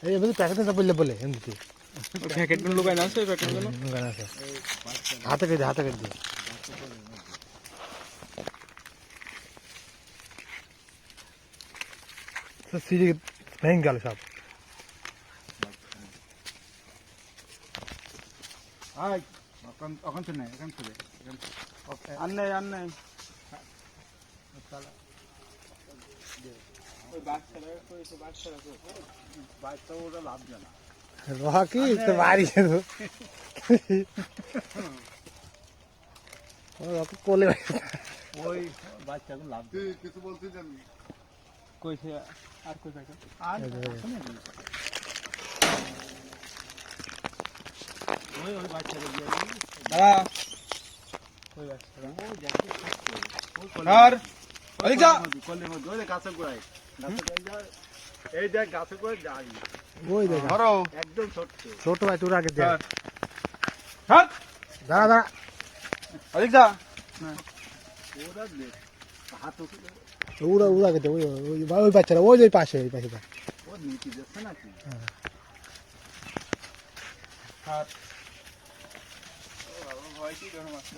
এই এমনি প্যাকেটে বললে বলে এমনিতে প্যাকেটগুলো লুকায় না আছে প্যাকেটগুলো লুকানো আছে হাতে কেটে দিয়ে তো সিঁড়ি ভেঙে গেল সব ওখান থেকে নেই এখান থেকে আর নেই বাইকটা ওটা লাভ জানা রকি তো বাড়ি কোলে ওই বাচ্চা লাভ কিছু বলছিলেন কইছে আর কই প্যাকেট ওই বাচ্চাকে দিয়ে দাঁড়া ওই বাচ্চাটা ও দেখি আর আলিজা কোলে মধ্যে ওই গাছে গোড়ায় এই দেখ গাছে গোড়ায় যাই ওই দেখ ধরো একদম ছোট ভাই তোর আগে দে হাত দাঁড়া আলিজা ওরা দেখ হাত উড়া কেটে ওই বাচ্চারা ওই পাশে ও নীতি যাচ্ছে নাকি হাত ও বাবা ভয় কি গরম আছে